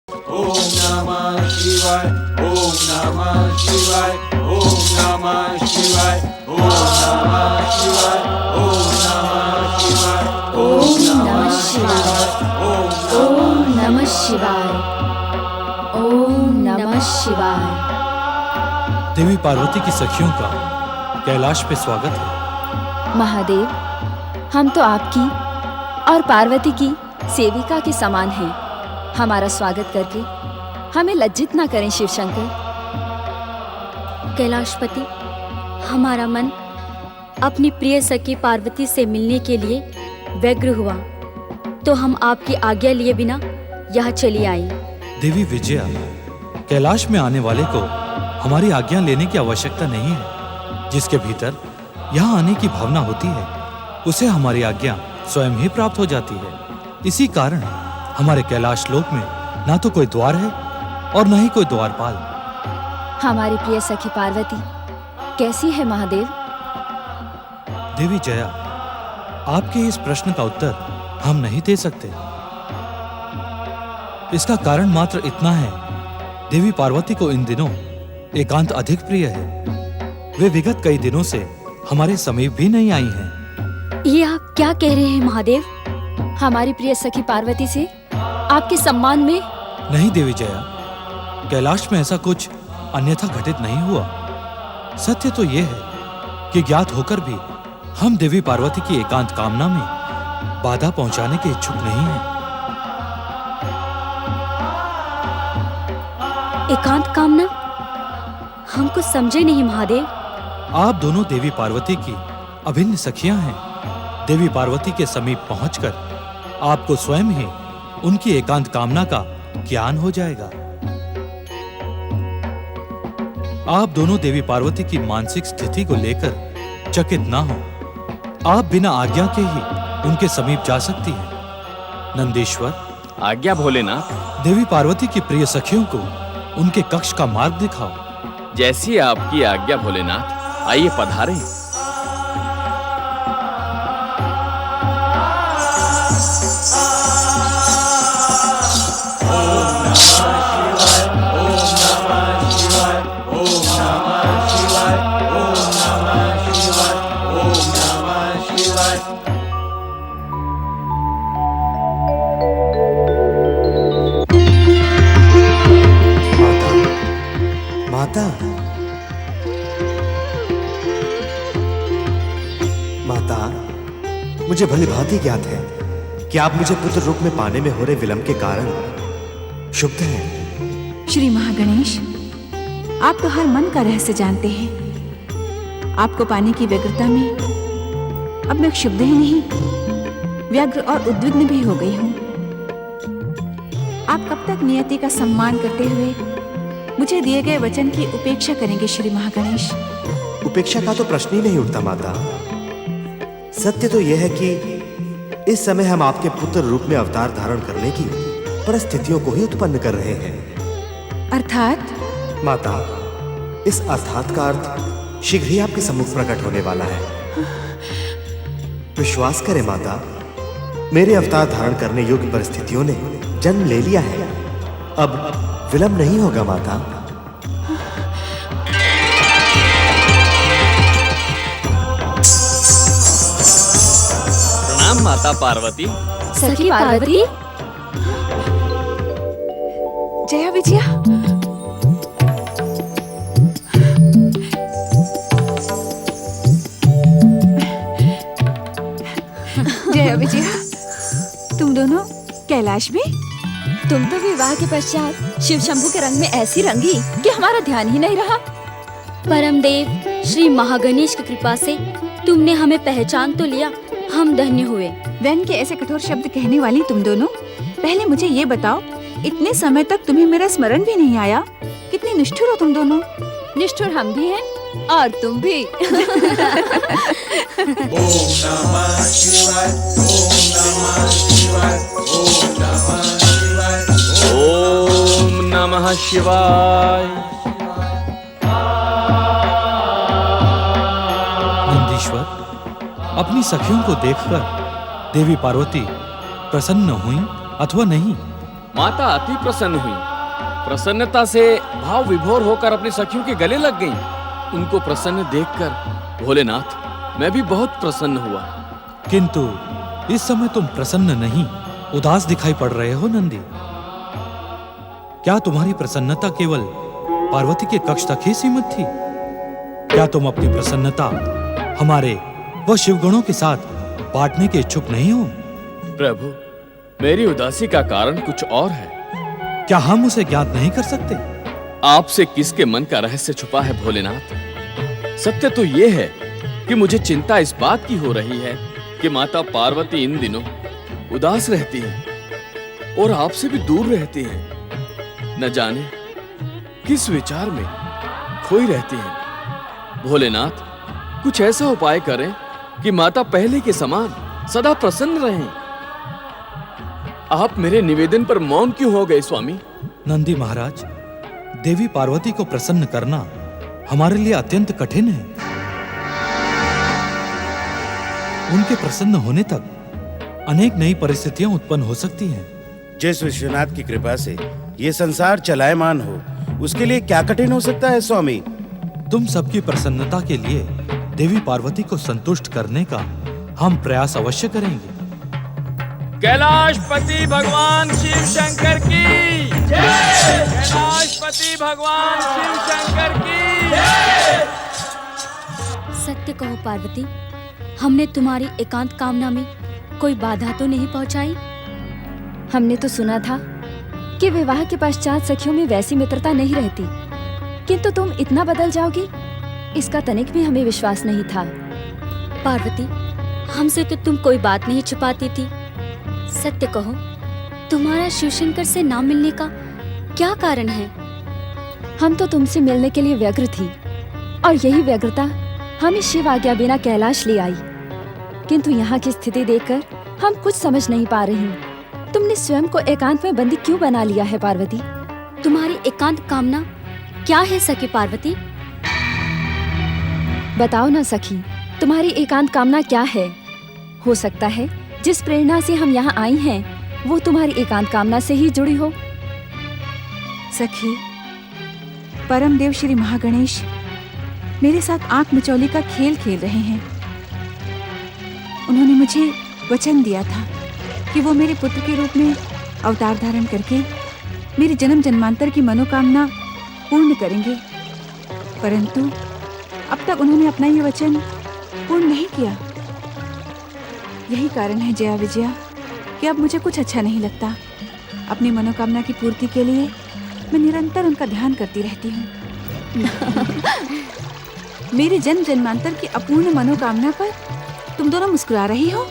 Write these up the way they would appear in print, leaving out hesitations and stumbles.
ओम नमः शिवाय, ओम नमः शिवाय, ओम नमः शिवाय, ओम नमः शिवाय, ओम नमः शिवाय, ओम नमः शिवाय, ओम नमः शिवाय, ओम नमः शिवाय। देवी पार्वती की सखियों का कैलाश पे स्वागत है। महादेव, हम तो आपकी और पार्वती की सेविका के समान हैं। हमारा स्वागत करके हमें लज्जित ना करें शिव शंकर। कैलाशपति, हमारा मन अपनी प्रिय सखी पार्वती से मिलने के लिए व्यग्र हुआ, तो हम आपकी आज्ञा लिए बिना यहाँ चली आई। देवी विजया, कैलाश में आने वाले को हमारी आज्ञा लेने की आवश्यकता नहीं है। जिसके भीतर यहाँ आने की भावना होती है, उसे हमारी आज्ञा स्वयं ही प्राप्त हो जाती है। इसी कारण हमारे कैलाश लोक में ना तो कोई द्वार है और न ही कोई द्वारपाल। हमारी प्रिय सखी पार्वती कैसी है महादेव? देवी जया, आपके इस प्रश्न का उत्तर हम नहीं दे सकते। इसका कारण मात्र इतना है, देवी पार्वती को इन दिनों एकांत अधिक प्रिय है। वे विगत कई दिनों से हमारे समीप भी नहीं आई हैं। ये आप क्या कह रहे हैं महादेव? हमारी प्रिय सखी पार्वती से आपके सम्मान में? नहीं देवी जया, कैलाश में ऐसा कुछ अन्यथा घटित नहीं हुआ। सत्य तो यह है कि ज्ञात होकर भी हम देवी पार्वती की एकांत कामना में बाधा पहुंचाने के इच्छुक नहीं हैं। एकांत कामना? हम कुछ समझे नहीं महादेव। आप दोनों देवी पार्वती की अभिन्न सखियां हैं। देवी पार्वती के समीप पहुंचकर आपको स्वयं ही उनकी एकांत कामना का ज्ञान हो जाएगा। आप दोनों देवी पार्वती की मानसिक स्थिति को लेकर चकित ना हो। आप बिना आज्ञा के ही उनके समीप जा सकती हैं। नंदीश्वर, आज्ञा भोलेनाथ। देवी पार्वती की प्रिय सखियों को उनके कक्ष का मार्ग दिखाओ। जैसी आपकी आज्ञा भोलेनाथ। आइए पधारें। माता, मुझे भली भांति ज्ञात है कि आप मुझे पुत्र रूप में पाने में हो रहे विलंब के कारण क्षुब्ध हैं। श्री महागणेश, आप तो हर मन का रहस्य जानते हैं। आपको पाने की व्यग्रता में अब मैं क्षुब्ध ही नहीं, व्यग्र और उद्विग्न भी हो गई हूँ। आप कब तक नियति का सम्मान करते हुए मुझे दिए गए वचन की उपेक्षा करेंगे श्री महागणेश? उपेक्षा का तो प्रश्न ही नहीं उठता माता। सत्य तो यह है कि इस समय हम आपके पुत्र रूप में अवतार धारण करने की परिस्थितियों को ही उत्पन्न कर रहे हैं। अर्थात? माता, इस अर्थात का अर्थ शीघ्र ही आपके सम्मुख प्रकट होने वाला है। विश्वास करें माता, मेरे अवतार धारण करने योग्य परिस्थितियों ने जन्म ले लिया है। अब विलंब नहीं होगा माता। प्रणाम माता पार्वती। सखी पार्वती? जया विजया, जया विजया, तुम दोनों कैलाश में? तुम तो विवाह के पश्चात शिव शंभू के रंग में ऐसी रंगी कि हमारा ध्यान ही नहीं रहा। परमदेव श्री महागणेश की कृपा से तुमने हमें पहचान तो लिया, हम धन्य हुए। व्यंग के ऐसे कठोर शब्द कहने वाली तुम दोनों, पहले मुझे ये बताओ, इतने समय तक तुम्हें मेरा स्मरण भी नहीं आया? कितनी निष्ठुर हो तुम दोनों। निष्ठुर हम भी हैं और तुम भी। ओम नमः शिवाय, ओम नमः शिवाय, ओम नमः शिवाय, ओम नमः शिवाय। नंदीश्वर, अपनी सखियों को देखकर देवी पार्वती प्रसन्न हुई अथवा नहीं, माता अति प्रसन्न हुई। प्रसन्नता से भाव विभोर होकर अपनी सखियों के गले लग गईं। उनको प्रसन्न देखकर भोलेनाथ मैं भी बहुत प्रसन्न हुआ। किंतु इस समय तुम प्रसन्न नहीं, उदास दिखाई पड़ रहे हो नंदी। क्या तुम्हारी प्रसन्नता केवल पार्वती के कक्ष तक ही सीमित थी? क्या तुम अपनी प्रसन्नता हमारे व शिवगणों के साथ बांटने के इच्छुक नहीं हो? प्रभु, मेरी उदासी का कारण कुछ और है। क्या हम उसे ज्ञात नहीं कर सकते? आपसे किसके मन का रहस्य छुपा है भोलेनाथ? सत्य तो ये है कि मुझे चिंता इस बात की हो रही है कि माता पार्वती इन दिनों उदास रहती हैं और आपसे भी दूर रहती हैं। न जाने किस विचार में खोई रहती हैं। भोलेनाथ, कुछ ऐसा उपाय करें कि माता पहले के समान सदा प्रसन्न रहें। आप मेरे निवेदन पर मौन क्यों हो गए स्वामी? नंदी महाराज, देवी पार्वती को प्रसन्न करना हमारे लिए अत्यंत कठिन है। उनके प्रसन्न होने तक अनेक नई परिस्थितियां उत्पन्न हो सकती हैं। जिस विश्वनाथ की कृपा से ये संसार चलायमान हो, उसके लिए क्या कठिन हो सकता है स्वामी? तुम सबकी प्रसन्नता के लिए देवी पार्वती को संतुष्ट करने का हम प्रयास अवश्य करेंगे। कैलाशपति भगवान शिव शंकर की जय! कैलाशपति भगवान शिव शंकर की जय! सत्य कहो पार्वती, हमने तुम्हारी एकांत कामना में कोई बाधा तो नहीं पहुंचाई? हमने तो सुना था कि विवाह के पश्चात सखियों में वैसी मित्रता नहीं रहती, किंतु तुम इतना बदल जाओगी, इसका तनिक भी हमें विश्वास नहीं था। पार्वती, हमसे तो तुम कोई बात नहीं छुपाती थी। सत्य कहो, तुम्हारा शिवशंकर से ना मिलने का क्या कारण है? हम तो तुमसे मिलने के लिए व्यग्र थी और यही व्यग्रता हमें शिव आज्ञा बिना कैलाश ले आई। किंतु यहाँ की स्थिति देखकर हम कुछ समझ नहीं पा रही। तुमने स्वयं को एकांत में बंदी क्यों बना लिया है पार्वती? तुम्हारी एकांत कामना क्या है सखी पार्वती? बताओ ना सखी, तुम्हारी एकांत कामना क्या है? हो सकता है जिस प्रेरणा से हम यहाँ आई हैं, वो तुम्हारी एकांत कामना से ही जुड़ी हो। सखी, परम देव श्री महागणेश मेरे साथ आंख मिचौली का खेल खेल रहे हैं। उन्होंने मुझे वचन दिया था कि वो मेरे पुत्र के रूप में अवतार धारण करके मेरी जन्म जन्मांतर की मनोकामना पूर्ण करेंगे, परंतु अब तक उन्होंने अपना ये वचन पूर्ण नहीं किया। यही कारण है जया विजया कि अब मुझे कुछ अच्छा नहीं लगता। अपनी मनोकामना की पूर्ति के लिए मैं निरंतर उनका ध्यान करती रहती हूँ। मेरी जन्म जन्मांतर की अपूर्ण मनोकामना पर तुम दोनों मुस्कुरा रही हो।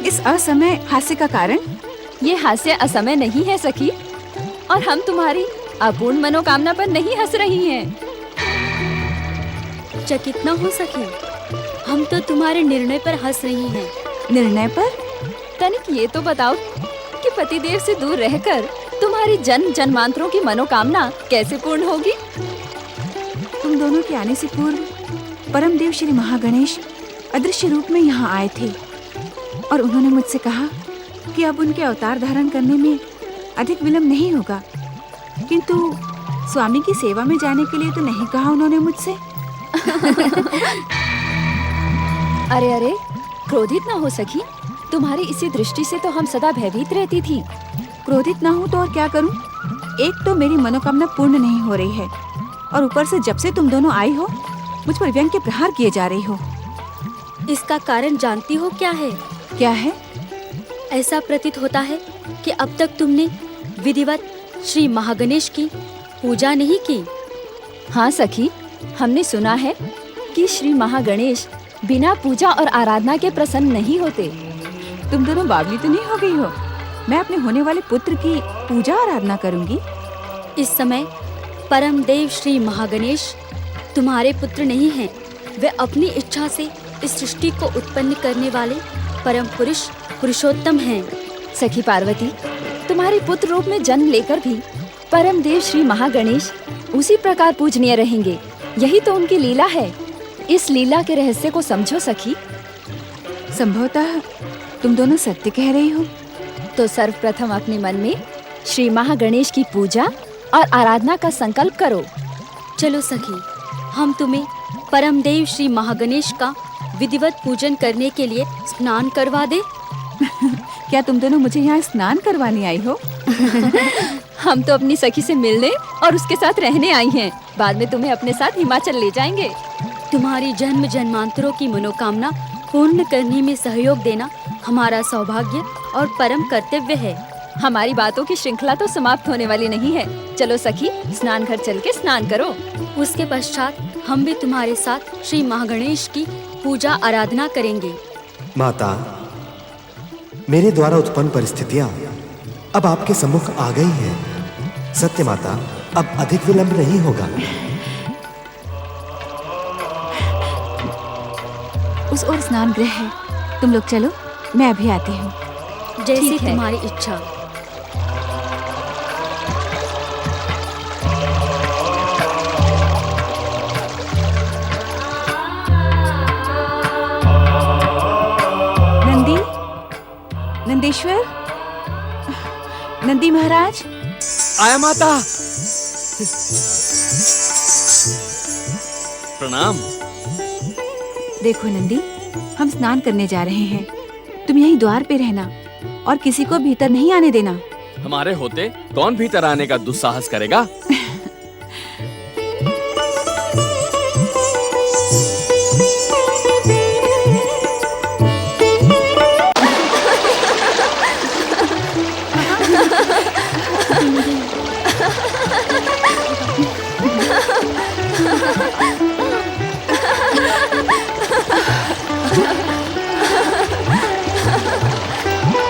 इस असमय हास्य का कारण? ये हास्य असमय नहीं है सखी, और हम तुम्हारी अपूर्ण मनोकामना पर नहीं हंस रही हैं। चकित न हो सके, हम तो तुम्हारे निर्णय पर हंस रही हैं। निर्णय पर? तनिक ये तो बताओ कि पतिदेव से दूर रहकर तुम्हारी जन्म जन्मांतरों की मनोकामना कैसे पूर्ण होगी? तुम दोनों के आने से पूर्व परम देव श्री महागणेश अदृश्य रूप में यहाँ आए थे और उन्होंने मुझसे कहा कि अब उनके अवतार धारण करने में अधिक विलंब नहीं होगा। किंतु स्वामी की सेवा में जाने के लिए तो नहीं कहा उन्होंने मुझसे। अरे अरे, क्रोधित ना हो सखी, तुम्हारी इसी दृष्टि से तो हम सदा भयभीत रहती थी। क्रोधित ना हूँ तो और क्या करूँ? एक तो मेरी मनोकामना पूर्ण नहीं हो रही है और ऊपर से जब से तुम दोनों आई हो मुझ पर व्यंग के प्रहार किए जा रही हो। इसका कारण जानती हो क्या है? क्या है? ऐसा प्रतीत होता है कि अब तक तुमने विधिवत श्री महागणेश की पूजा नहीं की। हाँ सखी, हमने सुना है कि श्री महागणेश बिना पूजा और आराधना के प्रसन्न नहीं होते। तुम दोनों बावली तो नहीं हो गई हो? मैं अपने होने वाले पुत्र की पूजा आराधना करूंगी। इस समय परम देव श्री महागणेश तुम्हारे पुत्र नहीं हैं। वे अपनी इच्छा से इस सृष्टि को उत्पन्न करने वाले परम पुरुष पुरुषोत्तम हैं। सखी पार्वती, तुम्हारे पुत्र रूप में जन्म लेकर भी परम देव श्री महागणेश उसी प्रकार पूजनीय रहेंगे। यही तो उनकी लीला है। इस लीला के रहस्य को समझो सखी। संभवतः तुम दोनों सत्य कह रही हो। तो सर्वप्रथम अपने मन में श्री महागणेश की पूजा और आराधना का संकल्प करो। चलो सखी, हम तुम्हें परमदेव श्री महागणेश का विधिवत पूजन करने के लिए स्नान करवा दे। क्या तुम दोनों मुझे यहाँ स्नान करवाने आई हो? हम तो अपनी सखी से मिलने और उसके साथ रहने आई हैं। बाद में तुम्हें अपने साथ हिमाचल ले जाएंगे। तुम्हारी जन्म जन्मांतरों की मनोकामना पूर्ण करने में सहयोग देना हमारा सौभाग्य और परम कर्तव्य है। हमारी बातों की श्रृंखला तो समाप्त होने वाली नहीं है। चलो सखी, स्नान घर चल के स्नान करो। उसके पश्चात हम भी तुम्हारे साथ श्री महागणेश की पूजा आराधना करेंगे। माता, मेरे द्वारा उत्पन्न परिस्थितियां अब आपके सम्मुख आ गई हैं। सत्य माता, अब अधिक विलंब नहीं होगा। उस ओर स्नान गृह है, तुम लोग चलो, मैं अभी आती हूँ। जैसी ठीक है। तुम्हारी इच्छा। नंदी, नंदीश्वर, नंदी महाराज। आया माता। प्रणाम। देखो नंदी, हम स्नान करने जा रहे हैं। तुम यहीं द्वार पे रहना और किसी को भीतर नहीं आने देना। हमारे होते कौन भीतर आने का दुस्साहस करेगा?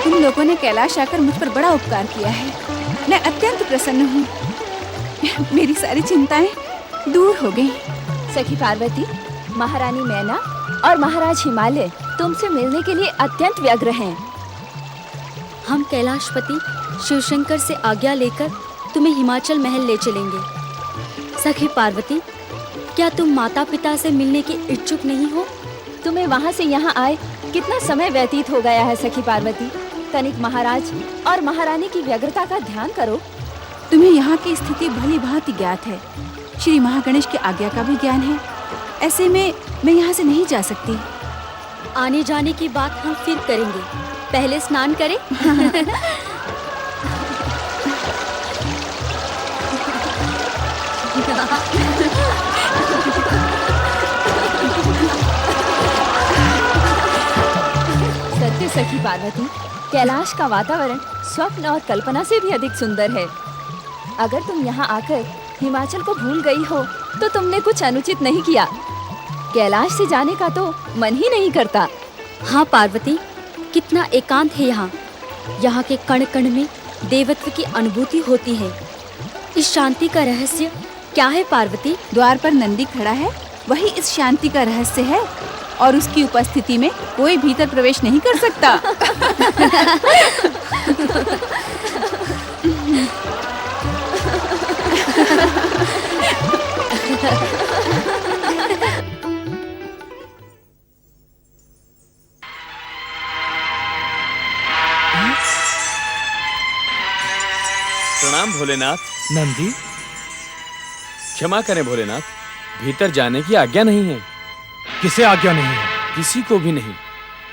तुम लोगों ने कैलाश आकर मुझ पर बड़ा उपकार किया है। मैं अत्यंत प्रसन्न हूँ। मेरी सारी चिंताएं दूर हो गई। सखी पार्वती, महारानी मैना और महाराज हिमालय तुमसे मिलने के लिए अत्यंत व्यग्र हैं। हम कैलाशपति शिवशंकर से आज्ञा लेकर तुम्हें हिमाचल महल ले चलेंगे। सखी पार्वती, क्या तुम माता पिता से मिलने के इच्छुक नहीं हो? तुम्हें वहाँ से यहाँ आए कितना समय व्यतीत हो गया है सखी पार्वती। तनिक महाराज और महारानी की व्यग्रता का ध्यान करो। तुम्हें यहाँ की स्थिति भली भांति ज्ञात है। श्री महागणेश की आज्ञा का भी ज्ञान है। ऐसे में मैं यहाँ से नहीं जा सकती। आने जाने की बात हम फिर करेंगे, पहले स्नान करें। सत्य सखी पार्वती, कैलाश का वातावरण स्वप्न और कल्पना से भी अधिक सुंदर है। अगर तुम यहाँ आकर हिमाचल को भूल गई हो तो तुमने कुछ अनुचित नहीं किया। कैलाश से जाने का तो मन ही नहीं करता। हाँ पार्वती, कितना एकांत है यहाँ। यहाँ के कण कण में देवत्व की अनुभूति होती है। इस शांति का रहस्य क्या है पार्वती? द्वार पर नंदी खड़ा है, वही इस शांति का रहस्य है। और उसकी उपस्थिति में कोई भीतर प्रवेश नहीं कर सकता। प्रणाम भोलेनाथ। नंदी, क्षमा करें भोलेनाथ, भीतर जाने की आज्ञा नहीं है। किसे आज्ञा नहीं है? किसी को भी नहीं।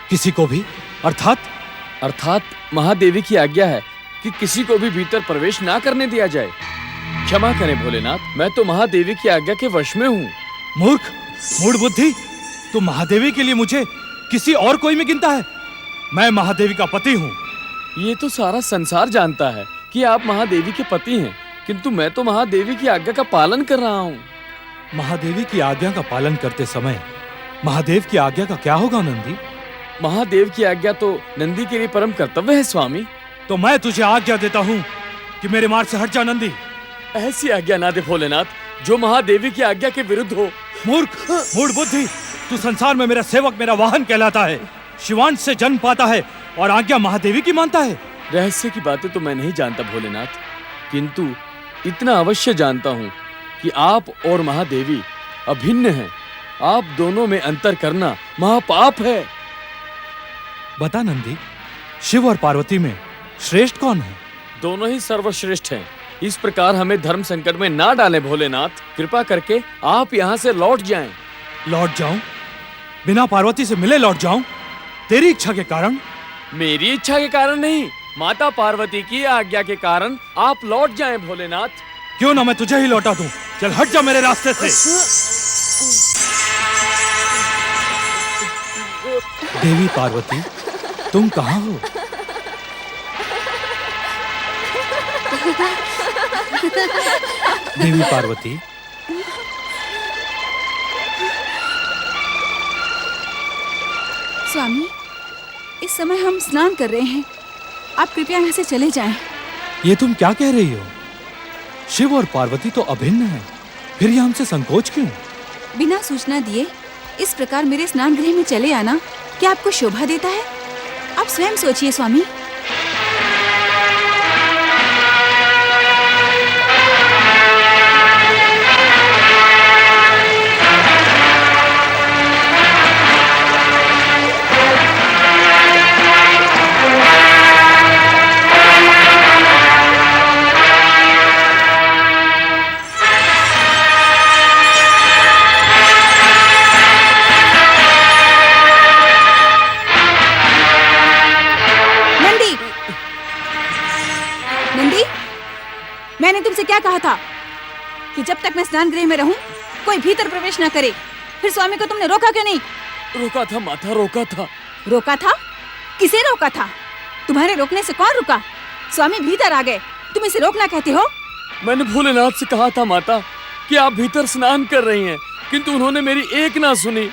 किसी को भी? अर्थात महादेवी की आज्ञा है कि किसी को भी भीतर प्रवेश ना करने दिया जाए। क्षमा करें भोलेनाथ, मैं तो महादेवी की आज्ञा के वश में हूँ। मूर्ख, मूढ़ बुद्धि, तू महादेवी के लिए मुझे किसी और कोई में गिनता है? मैं महादेवी का पति हूँ। ये तो सारा संसार जानता है कि आप महादेवी के पति हैं, किंतु मैं तो महादेवी की आज्ञा का पालन कर रहा हूँ। महादेवी की आज्ञा का पालन करते समय महादेव की आज्ञा का क्या होगा नंदी? महादेव की आज्ञा तो नंदी के लिए परम कर्तव्य है स्वामी। तो मैं तुझे आज्ञा देता हूँ कि मेरे मार्ग से हट जा नंदी। ऐसी आज्ञा ना दे भोलेनाथ जो महादेवी की आज्ञा के विरुद्ध हो। मूर्ख, मूढ़ बुद्धि, तू संसार में मेरा सेवक, मेरा वाहन कहलाता है। शिवांश से जन्म पाता है और आज्ञा महादेवी की मानता है। रहस्य की बातें तो मैं नहीं जानता भोलेनाथ, किंतु इतना अवश्य जानता हूँ कि आप और महादेवी अभिन्न हैं। आप दोनों में अंतर करना महापाप है। बता नंदी, शिव और पार्वती में श्रेष्ठ कौन है? दोनों ही सर्वश्रेष्ठ हैं। इस प्रकार हमें धर्म संकट में ना डालें भोलेनाथ। कृपा करके आप यहाँ से लौट जाएं। लौट जाऊं? बिना पार्वती से मिले लौट जाऊं? तेरी इच्छा के कारण? मेरी इच्छा के कारण नहीं, माता पार्वती की आज्ञा के कारण आप लौट जाएं भोलेनाथ। क्यों ना मैं तुझे ही लौटा दूं। चल हट जा मेरे रास्ते से। देवी पार्वती, तुम कहाँ हो? देवी पार्वती, स्वामी, इस समय हम स्नान कर रहे हैं। आप कृपया यहाँ से चले जाएं। ये तुम क्या कह रही हो? शिव और पार्वती तो अभिन्न हैं, फिर ये हमसे संकोच क्यों? बिना सूचना दिए इस प्रकार मेरे स्नान गृह में चले आना क्या आपको शोभा देता है? आप स्वयं सोचिए स्वामी। मैंने तुमसे क्या कहा था कि जब तक मैं स्नान गृह में रहूं कोई भीतर प्रवेश न करे। फिर स्वामी को तुमने रोका क्यों नहीं? रोका था माता, रोका था। रोका था? किसे रोका था? तुम्हारे रोकने से कौन रुका? स्वामी भीतर आ गए, तुम इसे रोकना कहते हो? मैंने भोलेनाथ से कहा था माता कि आप भीतर स्नान कर रही हैं, किंतु उन्होंने मेरी एक ना सुनी।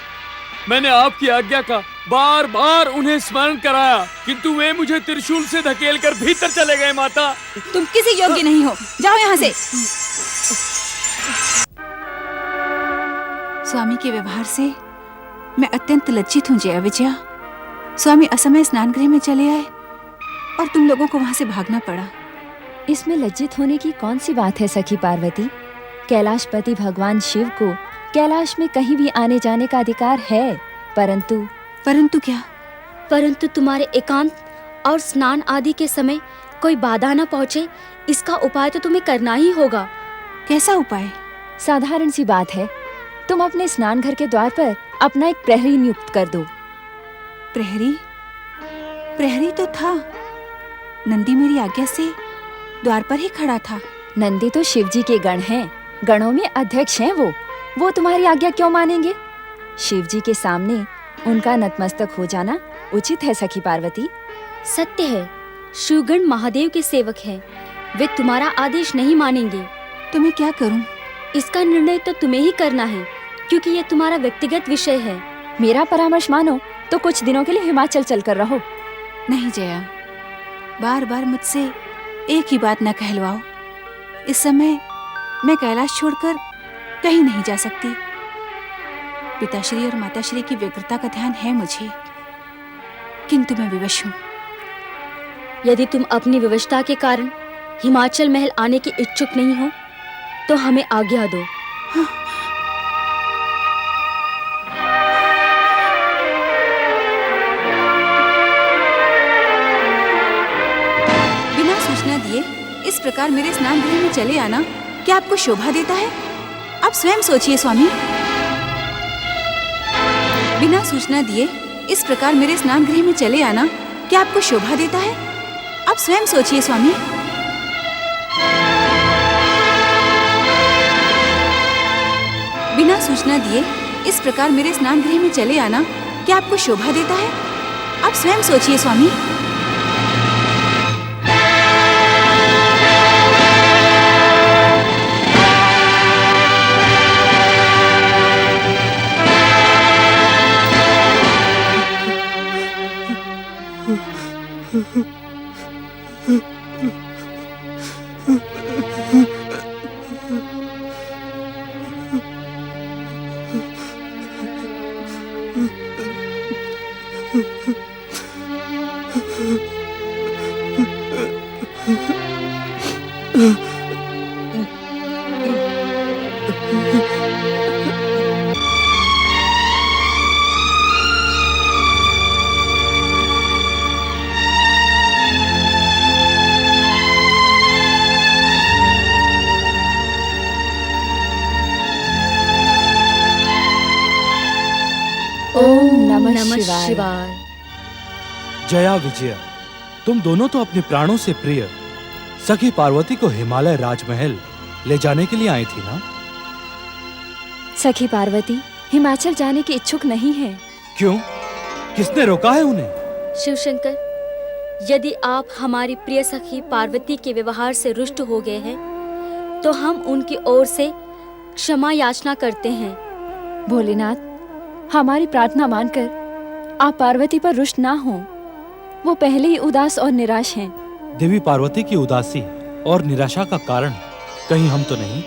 मैंने आपकी आज्ञा का बार बार उन्हें स्मरण कराया, किंतु वे मुझे त्रिशूल से धकेलकर भीतर चले गए माता। तुम किसी योग्य नहीं हो, जाओ यहाँ से। स्वामी के व्यवहार से मैं अत्यंत लज्जित हूँ जया विजया। स्वामी असमय स्नान गृह में चले आए और तुम लोगों को वहाँ से भागना पड़ा। इसमें लज्जित होने की कौन सी बात है सखी पार्वती? कैलाशपति भगवान शिव को कैलाश में कहीं भी आने जाने का अधिकार है, परंतु क्या? परंतु तुम्हारे एकांत और स्नान आदि के समय कोई बाधा न पहुँचे, इसका उपाय तो तुम्हें करना ही होगा। कैसा उपाय? साधारण सी बात है, तुम अपने स्नान घर के द्वार पर अपना एक प्रहरी नियुक्त कर दो। प्रहरी? प्रहरी तो था, नंदी मेरी आज्ञा से द्वार पर ही खड़ा था। नंदी तो शिव जी के गण हैं, गणों में अध्यक्ष हैं वो तुम्हारी आज्ञा क्यों मानेंगे? शिव जी के सामने उनका नतमस्तक हो जाना उचित है सखी पार्वती। सत्य है, शिवगण महादेव के सेवक हैं, वे तुम्हारा आदेश नहीं मानेंगे। तो मैं क्या करूं? इसका निर्णय तो तुम्हें ही करना है, क्योंकि ये तुम्हारा व्यक्तिगत विषय है। मेरा परामर्श मानो तो कुछ दिनों के लिए हिमाचल चलकर रहो। नहीं जया, बार बार मुझसे एक ही बात न कहलवाओ। इस समय मैं कैलाश छोड़कर कहीं नहीं जा सकती। पिताश्री और माताश्री की व्यग्रता का ध्यान है मुझे, किंतु मैं विवश हूँ। यदि तुम अपनी विवशता के कारण हिमाचल महल आने की इच्छुक नहीं हो तो हमें आज्ञा दो। हाँ। बिना सूचना दिए इस प्रकार मेरे स्नान गृह में चले आना क्या आपको शोभा देता है? आप स्वयं सोचिए स्वामी। बिना सूचना दिए इस प्रकार मेरे स्नान गृह में चले आना क्या आपको शोभा देता है? आप स्वयं सोचिए स्वामी। बिना सूचना दिए इस प्रकार मेरे स्नान गृह में चले आना क्या आपको शोभा देता है? आप स्वयं सोचिए स्वामी। शिवाय। जया विजया, तुम दोनों तो अपने प्राणों से प्रिय सखी पार्वती को हिमालय राजमहल ले जाने के लिए आई थी ना? सखी पार्वती हिमाचल जाने की इच्छुक नहीं है। क्यों? किसने रोका है उन्हें? शिवशंकर, यदि आप हमारी प्रिय सखी पार्वती के व्यवहार से रुष्ट हो गए हैं, तो हम उनकी ओर से क्षमा याचना करते हैं। भोलेनाथ, हमारी प्रार्थना मानकर आप पार्वती पर रुष्ट ना हो। वो पहले ही उदास और निराश हैं। देवी पार्वती की उदासी और निराशा का कारण कहीं हम तो नहीं?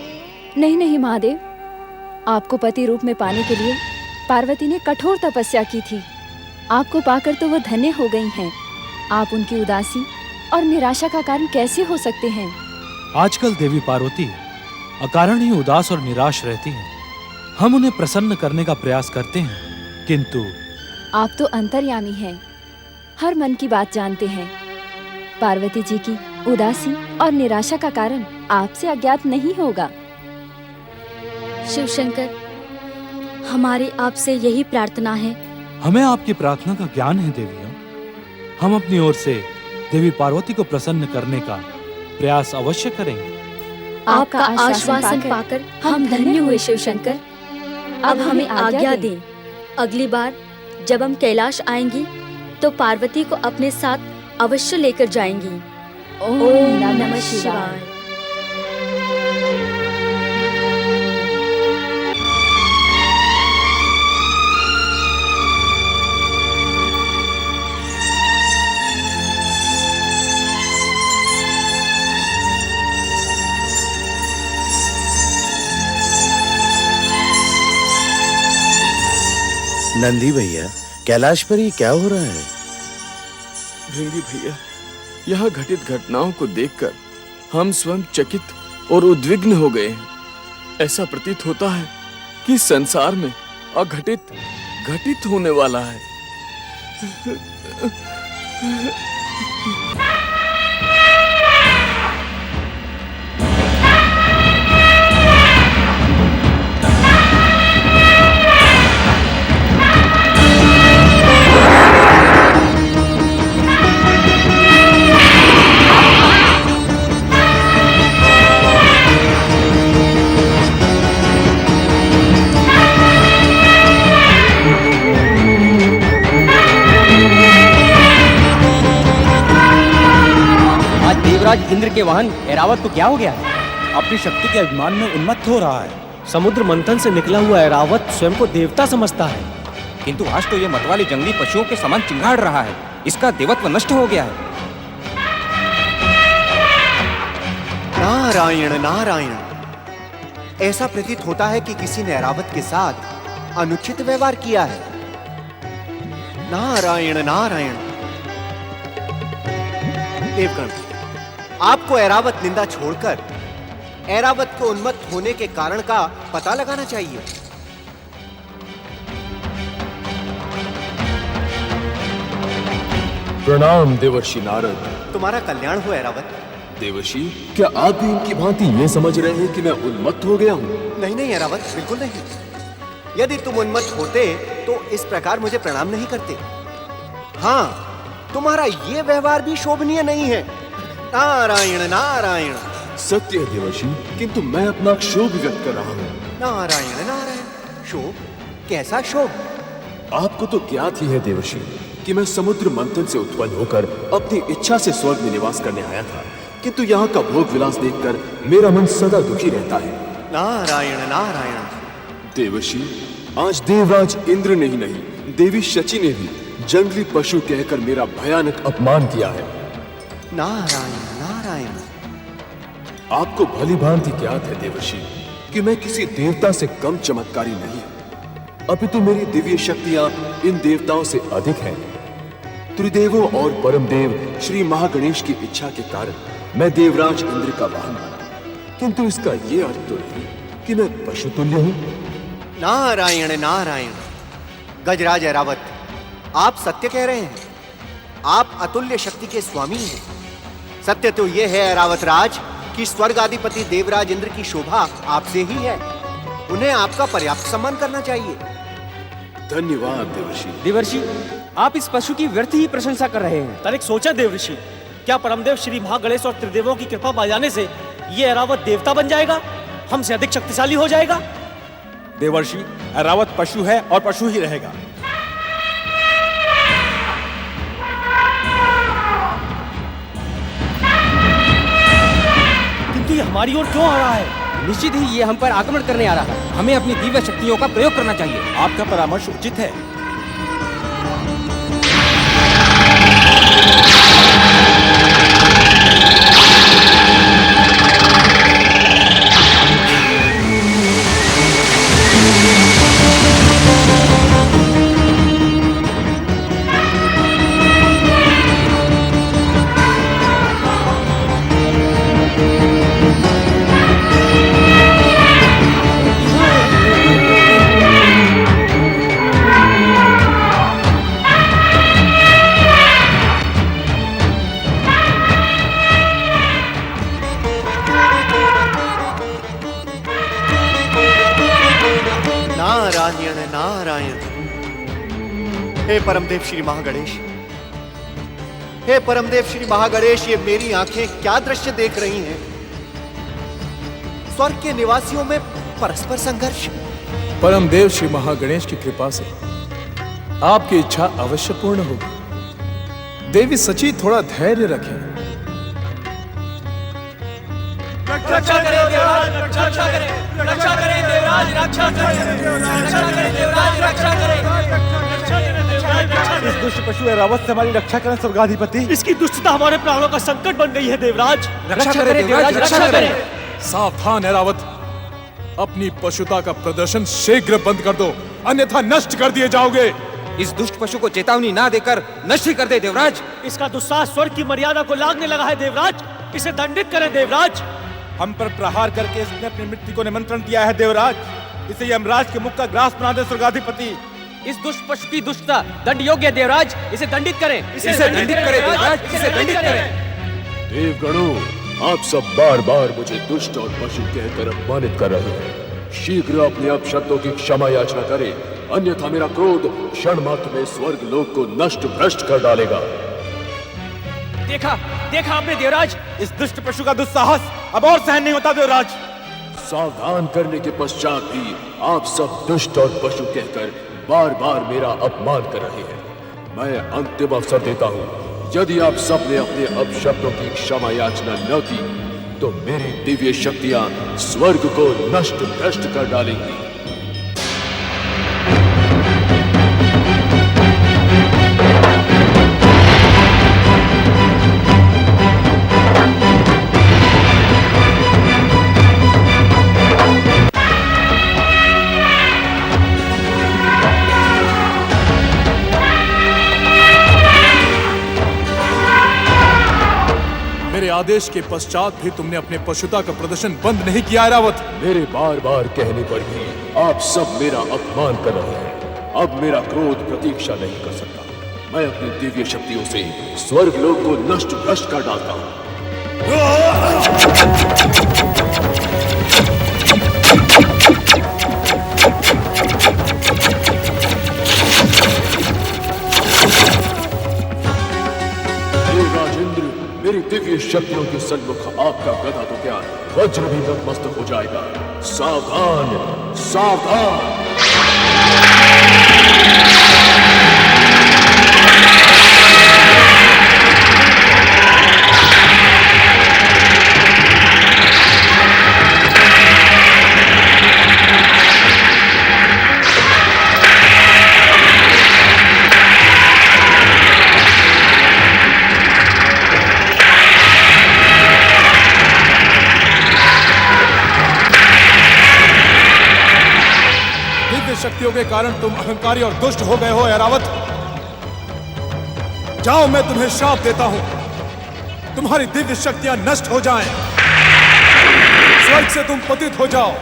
नहीं नहीं महादेव, आपको पति रूप में पाने के लिए पार्वती ने कठोर तपस्या की थी। आपको पाकर तो वो धन्य हो गई हैं। आप उनकी उदासी और निराशा का कारण कैसे हो सकते हैं? आजकल देवी पार्वती अकारण ही उदास और निराश रहती हैं। हम उन्हें प्रसन्न करने का प्रयास करते हैं, किंतु आप तो अंतर्यामी हैं, हर मन की बात जानते हैं। पार्वती जी की उदासी और निराशा का कारण आपसे अज्ञात नहीं होगा। शिवशंकर, हमारी आपसे यही प्रार्थना है। हमें आपकी प्रार्थना का ज्ञान है देवियों। हम अपनी ओर से देवी पार्वती को प्रसन्न करने का प्रयास अवश्य करेंगे। आपका आश्वासन पाकर हम धन्य हुए शिवशंकर। अब हमें आज्ञा दें। अगली बार जब हम कैलाश आएंगी तो पार्वती को अपने साथ अवश्य लेकर जाएंगी। ओम नमः शिवाय। नंदी भैया, कैलाश पर ये क्या हो रहा है? भृंगी भैया, यहाँ घटित घटनाओं को देखकर हम स्वयं चकित और उद्विग्न हो गए हैं। ऐसा प्रतीत होता है कि संसार में अघटित घटित होने वाला है। देवराज इंद्र के वाहन ऐरावत को क्या हो गया है? अपनी शक्ति के अभिमान में उन्मत्त हो रहा है। समुद्र मंथन से निकला हुआ ऐरावत स्वयं को देवता समझता है, किंतु आज तो ये मतवाले जंगली पशुओं के समान चिंगाड़ रहा है। इसका देवत्व नष्ट हो गया है। नारायण नारायण, ऐसा प्रतीत होता है कि किसी ने ऐरावत के साथ अनुचित व्यवहार किया है। नारायण नारायण। देवगण, आपको ऐरावत निंदा छोड़कर ऐरावत को उन्मत्त होने के कारण का पता लगाना चाहिए। प्रणाम देवर्षि नारद। तुम्हारा कल्याण हो ऐरावत। देवर्षि, क्या आप भी इनकी भांति ये समझ रहे हैं कि मैं उन्मत्त हो गया हूँ? नहीं नहीं ऐरावत, बिल्कुल नहीं। यदि तुम उन्मत्त होते तो इस प्रकार मुझे प्रणाम नहीं करते। हाँ, तुम्हारा ये व्यवहार भी शोभनीय नहीं है। नारायण नारायण। सत्य है देवर्षि, किंतु मैं अपना क्षोभ व्यक्त कर रहा हूँ। नारायण नारायण। शोभ? कैसा शोभ? आपको तो ज्ञात ही है देवर्षि कि मैं समुद्र मंथन से उत्पन्न होकर अपनी इच्छा से स्वर्ग में निवास करने आया था, किंतु यहाँ का भोग विलास देखकर मेरा मन सदा दुखी रहता है। नारायण नारायण। देवर्षि, आज देवराज इंद्र ने ही नहीं, देवी शची ने भी जंगली पशु कहकर मेरा भयानक अपमान किया है। नारायण नारायण। आपको भली भांति ज्ञात है देवर्षि कि मैं किसी देवता से कम चमत्कारी नहीं, अपितु मेरी दिव्य शक्तियां इन देवताओं से अधिक हैं। त्रिदेवों और परम देव श्री महागणेश की इच्छा के कारण मैं देवराज इंद्र का वाहन बना, किंतु इसका ये अर्थ तो नहीं कि मैं पशु तुल्य हूं। नारायण नारायण। गजराज ऐरावत, आप सत्य कह रहे हैं। आप अतुल्य शक्ति के स्वामी हैं। सत्य तो यह है ऐरावत राज कि स्वर्गाधिपति देवराज इंद्र की शोभा आपसे ही है। उन्हें आपका पर्याप्त सम्मान करना चाहिए। धन्यवाद देवर्षि। देवर्षि, आप इस पशु की व्यर्थ ही प्रशंसा कर रहे हैं। तनिक सोचा देव ऋषि, क्या परमदेव श्री महागणेश और त्रिदेवों की कृपा पा जाने से ये ऐरावत देवता बन जाएगा, हमसे अधिक शक्तिशाली हो जाएगा? देवर्षि, ऐरावत पशु है और पशु ही रहेगा। किंतु ये हमारी ओर क्यों आ रहा है? निश्चित ही ये हम पर आक्रमण करने आ रहा है। हमें अपनी दिव्य शक्तियों का प्रयोग करना चाहिए। आपका परामर्श उचित है। नारायण नारायण। हे परमदेव श्री महागणेश, हे परमदेव श्री महागणेश, ये मेरी आंखें क्या दृश्य देख रही हैं? स्वर्ग के निवासियों में परस्पर संघर्ष। परमदेव श्री महागणेश की कृपा से आपकी इच्छा अवश्य पूर्ण होगी। देवी सची थोड़ा धैर्य रखें। रक्षा करें देवराज, रक्षा करें, रक्षा करें देवराज, रक्षा करें, रक्षा करें देवराज, रक्षा करें, रक्षा करें देवराज। इस दुष्ट पशु ऐरावत से हमारी रक्षा करें स्वर्गाधिपति। इसकी दुष्टता हमारे प्राणों का संकट बन गई है देवराज। रक्षा करें देवराज, रक्षा करें। सावधान ऐरावत, अपनी पशुता का प्रदर्शन शीघ्र बंद कर दो, अन्यथा नष्ट कर दिए जाओगे। इस दुष्ट पशु को चेतावनी ना देकर नष्ट कर दे देवराज। इसका दुस्साहस स्वर्ग की मर्यादा को लागने लगा है देवराज, इसे दंडित करें देवराज। हम पर प्रहार करके इसने अपनी मृत्यु को निमंत्रण दिया है देवराज। इसे यमराज के मुख का ग्रास बना दे स्वर्गाधिपति। इस दुष्ट पशु की दुष्टता दंड योग्य है देवराज, इसे दंडित करें, इसे दंडित करें देवराज, इसे दंडित करें। देवगणों, आप सब बार बार मुझे दुष्ट और पशु कहकर अपमानित कर रहे हैं। शीघ्र अपने अपशब्दों की क्षमा याचना करें, अन्यथा मेरा क्रोध क्षण मात्र में स्वर्ग लोक को नष्ट भ्रष्ट कर डालेगा। देखा देखा आपने देवराज, इस दुष्ट पशु का दुस्साहस अब और सहन नहीं होता देवराज। सावधान करने के पश्चात भी आप सब दुष्ट और पशु कहकर बार बार मेरा अपमान कर रहे हैं। मैं अंतिम अवसर देता हूँ, यदि आप सब ने अपने अपशब्दों की क्षमा याचना न की तो मेरी दिव्य शक्तियां स्वर्ग को नष्ट भ्रष्ट कर डालेंगी। आदेश के पश्चात भी तुमने अपने पशुता का प्रदर्शन बंद नहीं किया ऐरावत। मेरे बार बार कहने पर भी आप सब मेरा अपमान कर रहे हैं। अब मेरा क्रोध प्रतीक्षा नहीं कर सकता। मैं अपनी दिव्य शक्तियों से स्वर्ग लोक को नष्ट भ्रष्ट कर डालता हूँ। मेरी दिव्य शक्तियों के सन्मुख आपका गदा तो क्या वज्र भी नतमस्तक हो जाएगा। सावधान सावधान। शक्तियों के कारण तुम अहंकारी और दुष्ट हो गए हो ऐरावत। जाओ, मैं तुम्हें श्राप देता हूं, तुम्हारी दिव्य शक्तियां नष्ट हो जाएं, स्वर्ग से तुम पतित हो जाओ।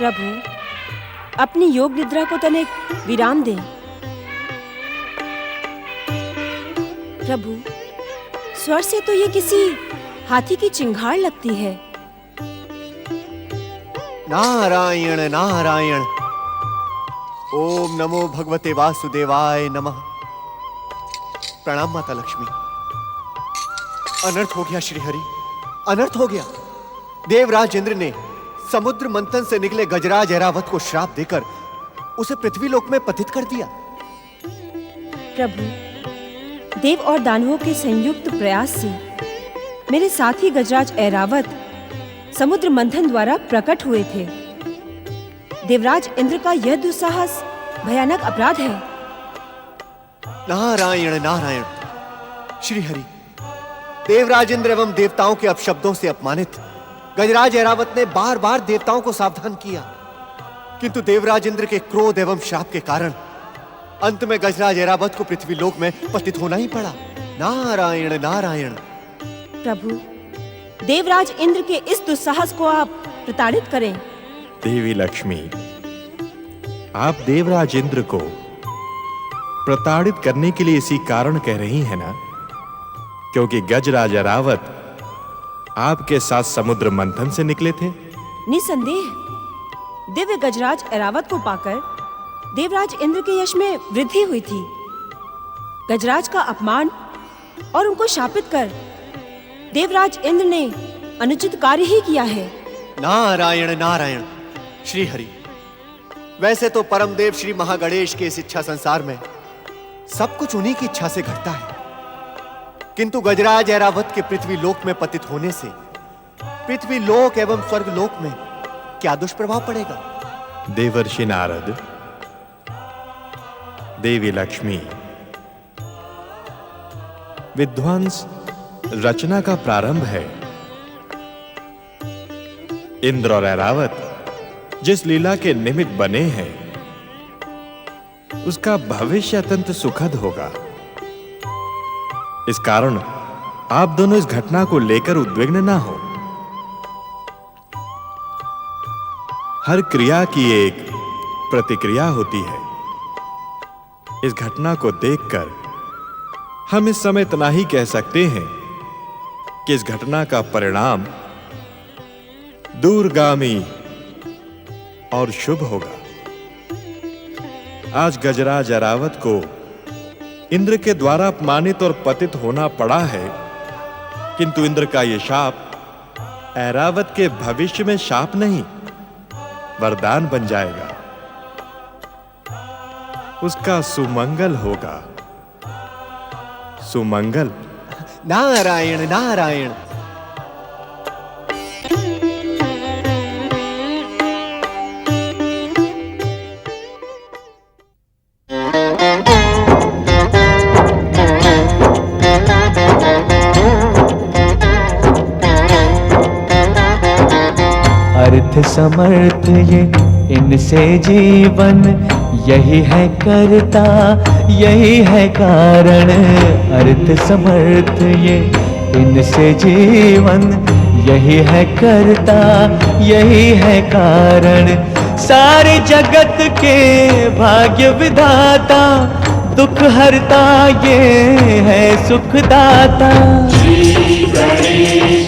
प्रभु, अपनी योग निद्रा को तनिक विराम दें। प्रभु, स्वर से तो ये किसी हाथी की चिंगाड़ लगती है। नारायण नारायण। ओम नमो भगवते वासुदेवाय नमः। प्रणाम माता लक्ष्मी। अनर्थ हो गया श्रीहरि, अनर्थ हो गया। देवराज इंद्र ने समुद्र मंथन से निकले गजराज ऐरावत को श्राप देकर उसे पृथ्वीलोक में पतित कर दिया। प्रभु, देव और दानवों के संयुक्त प्रयास से मेरे साथी गजराज ऐरावत समुद्र मंथन द्वारा प्रकट हुए थे। देवराज इंद्र का यह दुस्साहस भयानक अपराध है। नारायण नारायण। श्रीहरि, देवराज इंद्र एवं देवताओं के अपशब्दों से अपमानित गजराज ऐरावत ने बार बार देवताओं को सावधान किया, किंतु देवराज इंद्र के क्रोध एवं श्राप के कारण अंत में गजराज ऐरावत को पृथ्वीलोक में पतित होना ही पड़ा। नारायण नारायण। प्रभु, देवराज इंद्र के इस दुस्साहस को आप प्रताड़ित करें। देवी लक्ष्मी, आप देवराज इंद्र को प्रताड़ित करने के लिए इसी कारण कह रही हैं ना, क्योंकि गजराज ऐरावत आपके साथ समुद्र मंथन से निकले थे। निसंदेह दिव्य गजराज ऐरावत को पाकर देवराज इंद्र के यश में वृद्धि हुई थी। गजराज का अपमान और उनको शापित कर देवराज इंद्र ने अनुचित कार्य ही किया है। नारायण नारायण। श्रीहरि, वैसे तो परमदेव श्री महागणेश के इस इच्छा संसार में सब कुछ उन्हीं की इच्छा से घटता है, किंतु गजराज ऐरावत के पृथ्वी लोक में पतित होने से पृथ्वी लोक एवं स्वर्ग लोक में क्या दुष्प्रभाव पड़ेगा? देवर्षि नारद, देवी लक्ष्मी, विध्वंस रचना का प्रारंभ है। इंद्र और ऐरावत जिस लीला के निमित्त बने हैं उसका भविष्य अत्यंत सुखद होगा। इस कारण आप दोनों इस घटना को लेकर उद्विग्न ना हो। हर क्रिया की एक प्रतिक्रिया होती है। इस घटना को देखकर हम इस समय इतना ही कह सकते हैं कि इस घटना का परिणाम दूरगामी और शुभ होगा। आज गजराज ऐरावत को इंद्र के द्वारा अपमानित और पतित होना पड़ा है, किंतु इंद्र का यह शाप ऐरावत के भविष्य में शाप नहीं, वरदान बन जाएगा। उसका सुमंगल होगा। सुमंगल। नारायण नारायण। अर्थ समर्थ ये इनसे जीवन, यही है करता यही है कारण। अर्थ समर्थ ये इनसे जीवन, यही है करता यही है कारण। सारे जगत के भाग्य विधाता, दुख हरता ये है सुखदाता। श्री गणेश